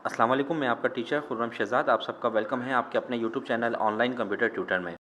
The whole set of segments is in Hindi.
अस्सलाम वालेकुम, मैं आपका टीचर खुर्रम शहज़ाद। आप सबका वेलकम है आपके अपने YouTube channel online computer tutor में।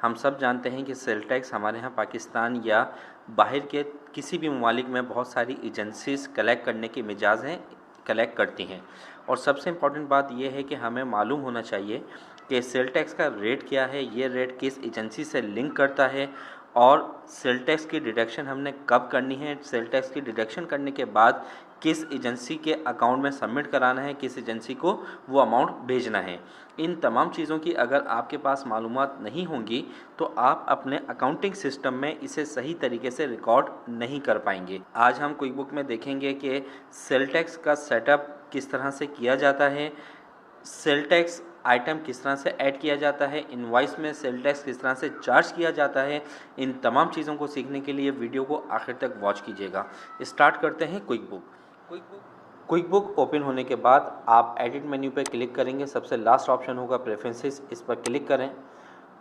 हम सब जानते हैं कि सेल टैक्स हमारे यहाँ पाकिस्तान या बाहर के किसी भी ममालिक में बहुत सारी एजेंसीज़ कलेक्ट करने की मिजाज हैं, कलेक्ट करती हैं। और सबसे इम्पॉर्टेंट बात यह है कि हमें मालूम होना चाहिए कि सेल टैक्स का रेट क्या है, ये रेट किस एजेंसी से लिंक करता है और सेल टैक्स की डिडक्शन हमने कब करनी है, सेल टैक्स की डिडक्शन करने के बाद किस एजेंसी के अकाउंट में सबमिट कराना है, किस एजेंसी को वो अमाउंट भेजना है। इन तमाम चीज़ों की अगर आपके पास मालूमात नहीं होंगी तो आप अपने अकाउंटिंग सिस्टम में इसे सही तरीके से रिकॉर्ड नहीं कर पाएंगे। आज हम क्विक बुक में देखेंगे कि सेल टैक्स का सेटअप किस तरह से किया जाता है, सेल टैक्स आइटम किस तरह से ऐड किया जाता है, इनवॉइस में सेल टैक्स किस तरह से चार्ज किया जाता है। इन तमाम चीज़ों को सीखने के लिए वीडियो को आखिर तक वॉच कीजिएगा। स्टार्ट करते हैं quick book. Quick book open होने के बाद आप एडिट मेन्यू पर क्लिक करेंगे। सबसे लास्ट ऑप्शन होगा प्रेफरेंसेस, इस पर क्लिक करें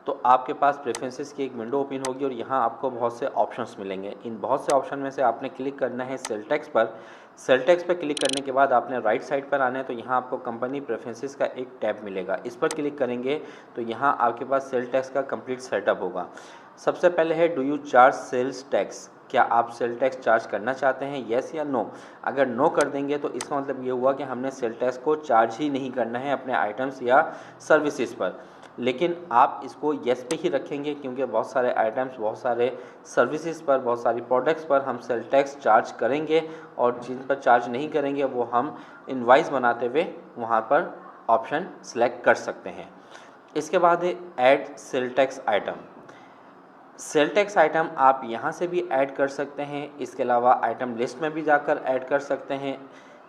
तो आपके पास प्रेफरेंसेस की एक विंडो ओपन होगी और यहाँ आपको बहुत से ऑप्शंस मिलेंगे। इन बहुत से ऑप्शन में से आपने क्लिक करना है सेल टैक्स पर। सेल टैक्स पर क्लिक करने के बाद आपने राइट साइड पर आना है तो यहाँ आपको कंपनी प्रेफरेंसेस का एक टैब मिलेगा। इस पर क्लिक करेंगे तो यहाँ आपके पास सेल टैक्स का कंप्लीट सेटअप होगा। सबसे पहले है do you charge sales tax, क्या आप सेल टैक्स चार्ज करना चाहते हैं, येस या नो। अगर नो कर देंगे तो इसका मतलब ये हुआ कि हमने सेल टैक्स को चार्ज ही नहीं करना है अपने आइटम्स या सर्विसेज पर। लेकिन आप इसको येस पे ही रखेंगे क्योंकि बहुत सारे आइटम्स, बहुत सारे सर्विसेज पर, बहुत सारी प्रोडक्ट्स पर हम सेल टैक्स चार्ज करेंगे और जिन पर चार्ज नहीं करेंगे वो हम इनवॉइस बनाते हुए वहाँ पर ऑप्शन सेलेक्ट कर सकते हैं। इसके बाद है add sale tax item. Sale tax item आप यहाँ से भी ऐड कर सकते हैं, इसके अलावा आइटम लिस्ट में भी जाकर ऐड कर सकते हैं।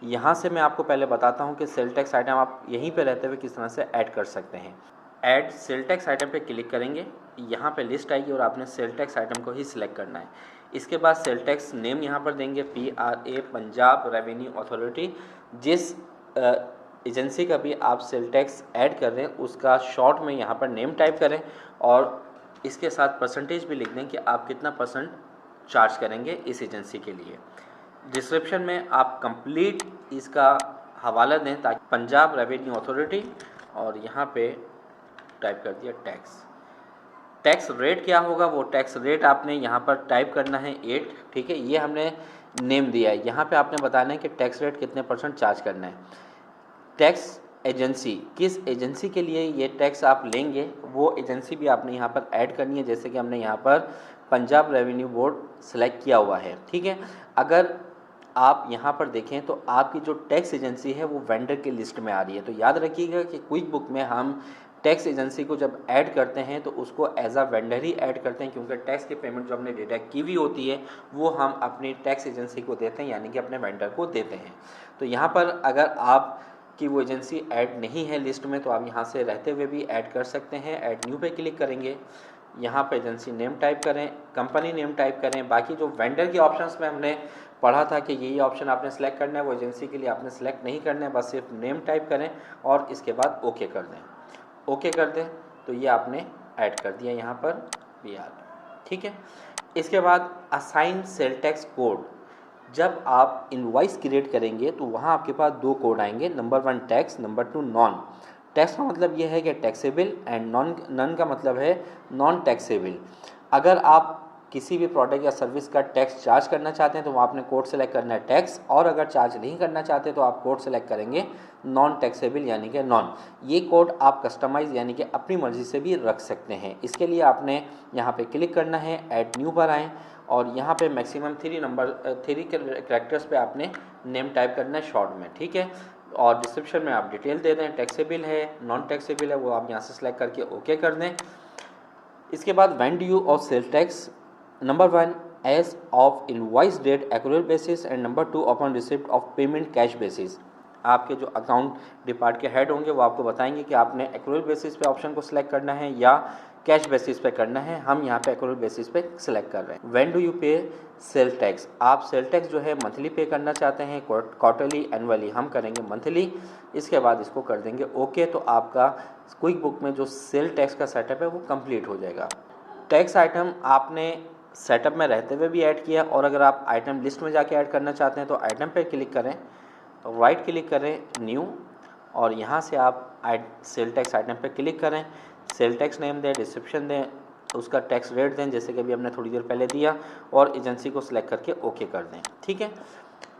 यहाँ से मैं आपको पहले बताता हूँ कि सेल टैक्स आइटम आप यहीं पे रहते हुए किस तरह से ऐड कर सकते हैं। ऐड सेल टैक्स आइटम पे क्लिक करेंगे, यहाँ पे लिस्ट आएगी और आपने सेल टैक्स आइटम को ही सिलेक्ट करना है। इसके बाद सेल टैक्स नेम यहाँ पर देंगे PRA, पंजाब रेवेन्यू अथॉरिटी। जिस एजेंसी का भी आप सेल टैक्स ऐड कर रहे हैं उसका शॉर्ट में यहाँ पर नेम टाइप करें और इसके साथ परसेंटेज भी लिख दें कि आप कितना परसेंट चार्ज करेंगे इस एजेंसी के लिए। डिस्क्रिप्शन में आप कंप्लीट इसका हवाला दें ताकि पंजाब रेवेन्यू अथॉरिटी और यहाँ पे टाइप कर दिया टैक्स। टैक्स रेट क्या होगा, वो टैक्स रेट आपने यहाँ पर टाइप करना है 8, ठीक है। ये हमने नेम दिया है, यहाँ पे आपने बताना है कि टैक्स रेट कितने परसेंट चार्ज करना है। टैक्स एजेंसी, किस एजेंसी के लिए ये टैक्स आप लेंगे वो एजेंसी भी आपने यहाँ पर ऐड करनी है। जैसे कि हमने यहाँ पर पंजाब रेवेन्यू बोर्ड सेलेक्ट किया हुआ है, ठीक है। अगर आप यहाँ पर देखें तो आपकी जो टैक्स एजेंसी है वो वेंडर की लिस्ट में आ रही है। तो याद रखिएगा कि क्विक बुक में हम टैक्स एजेंसी को जब ऐड करते हैं तो उसको एज अ वेंडर ही ऐड करते हैं क्योंकि टैक्स की पेमेंट जो हमने डिडक्ट की हुई होती है वो हम अपनी टैक्स एजेंसी को देते हैं, यानी कि अपने वेंडर को देते हैं। तो यहाँ पर अगर आप कि वो एजेंसी ऐड नहीं है लिस्ट में तो आप यहाँ से रहते हुए भी ऐड कर सकते हैं। ऐड न्यू पे क्लिक करेंगे, यहाँ पर एजेंसी नेम टाइप करें, कंपनी नेम टाइप करें। बाकी जो वेंडर के ऑप्शंस में हमने पढ़ा था कि यही ऑप्शन आपने सेलेक्ट करना है, वो एजेंसी के लिए आपने सेलेक्ट नहीं करना है, बस सिर्फ नेम टाइप करें और इसके बाद ओके कर दें। ओके कर दें तो ये आपने ऐड कर दिया यहाँ पर PR, ठीक है। इसके बाद असाइन सेल टैक्स कोड। जब आप इनवॉइस क्रिएट करेंगे तो वहाँ आपके पास 2 कोड आएंगे, number 1 tax, number 2 non. Tax का मतलब ये है कि टैक्सेबल एंड नॉन का मतलब है नॉन टैक्सेबल। अगर आप किसी भी प्रोडक्ट या सर्विस का टैक्स चार्ज करना चाहते हैं तो वहाँ आपने कोड सेलेक्ट करना है टैक्स, और अगर चार्ज नहीं करना चाहते तो आप कोड सेलेक्ट करेंगे नॉन टैक्सेबल यानी कि नॉन। ये कोड आप कस्टमाइज यानी कि अपनी मर्ज़ी से भी रख सकते हैं। इसके लिए आपने यहाँ पे क्लिक करना है, ऐड न्यू पर आएँ और यहाँ पे मैक्सिमम 3 कैरेक्टर्स पे आपने नेम टाइप करना है शॉर्ट में, ठीक है। और डिस्क्रिप्शन में आप डिटेल दे दें, टैक्सेबल है, नॉन टैक्सेबल है, वो आप यहाँ से सेलेक्ट करके ओके कर दें। इसके बाद when do you off sale tax, number 1 as of invoice date accurate basis and number 2 upon receipt of payment cash basis. आपके जो अकाउंट डिपार्ट के हेड होंगे वो आपको बताएंगे कि आपने एक्यूरेट बेसिस पे ऑप्शन को सिलेक्ट करना है या कैश बेसिस पे करना है। हम यहाँ पे एक्यूरेट बेसिस पे सिलेक्ट कर रहे हैं। व्हेन डू यू पे सेल टैक्स, आप सेल टैक्स जो है मंथली पे करना चाहते हैं, क्वार्टरली, एनुअली, हम करेंगे मंथली। इसके बाद इसको कर देंगे ओके, तो आपका क्विक बुक में जो सेल टैक्स का सेटअप है वो कंप्लीट हो जाएगा। टैक्स आइटम आपने सेटअप में रहते हुए भी ऐड किया, और अगर आप आइटम लिस्ट में जाके ऐड करना चाहते हैं तो आइटम पे क्लिक करें, राइट क्लिक करें न्यू, और यहाँ से आप सेल टैक्स आइटम पे क्लिक करें, सेल टैक्स नेम दें, डिस्क्रिप्शन दें, उसका टैक्स रेट दें जैसे कि अभी हमने थोड़ी देर पहले दिया, और एजेंसी को सिलेक्ट करके ओके कर दें। ठीक है।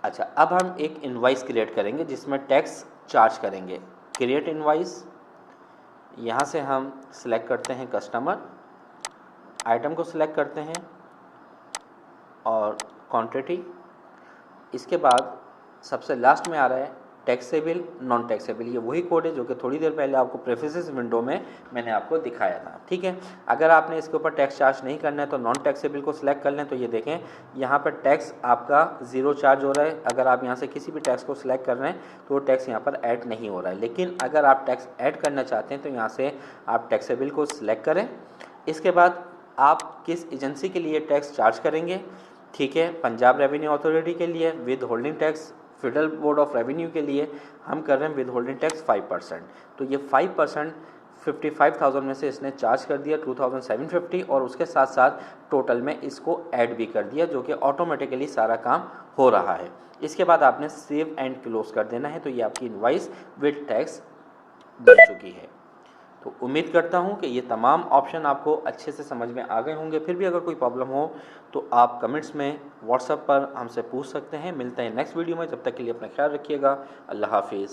अच्छा, अब हम एक इनवाइस क्रिएट करेंगे जिसमें टैक्स चार्ज करेंगे। क्रिएट इनवाइस, यहाँ से हम सिलेक्ट करते हैं कस्टमर, आइटम को सिलेक्ट करते हैं और क्वांटिटी, इसके बाद सबसे लास्ट में आ रहा है टैक्सेबल नॉन टैक्सेबल। ये वही कोड है जो कि थोड़ी देर पहले आपको प्रेफरेंसेस विंडो में मैंने आपको दिखाया था। ठीक है। अगर आपने इसके ऊपर टैक्स चार्ज नहीं करना है तो नॉन टैक्सेबल को सिलेक्ट कर लें, तो ये देखें यहाँ पर टैक्स आपका 0 चार्ज हो रहा है। अगर आप यहाँ से किसी भी टैक्स को सिलेक्ट कर रहे हैं तो वो टैक्स यहाँ पर ऐड नहीं हो रहा है। लेकिन अगर आप टैक्स ऐड करना चाहते हैं तो यहाँ से आप टैक्सेबल को सिलेक्ट करें। इसके बाद आप किस एजेंसी के लिए टैक्स चार्ज करेंगे। ठीक है, पंजाब रेवेन्यू अथॉरिटी के लिए with holding tax, federal board of revenue के लिए हम कर रहे हैं विद होल्डिंग टैक्स 5%। तो ये 5% 55,000 में से इसने चार्ज कर दिया 2,750, और उसके साथ साथ टोटल में इसको ऐड भी कर दिया, जो कि ऑटोमेटिकली सारा काम हो रहा है। इसके बाद आपने सेव एंड क्लोज कर देना है। तो ये आपकी इनवाइस विद टैक्स बन चुकी है। तो उम्मीद करता हूँ कि ये तमाम ऑप्शन आपको अच्छे से समझ में आ गए होंगे। फिर भी अगर कोई प्रॉब्लम हो तो आप कमेंट्स में व्हाट्सएप पर हमसे पूछ सकते हैं। मिलते हैं नेक्स्ट वीडियो में, जब तक के लिए अपना ख्याल रखिएगा। अल्लाह हाफिज़।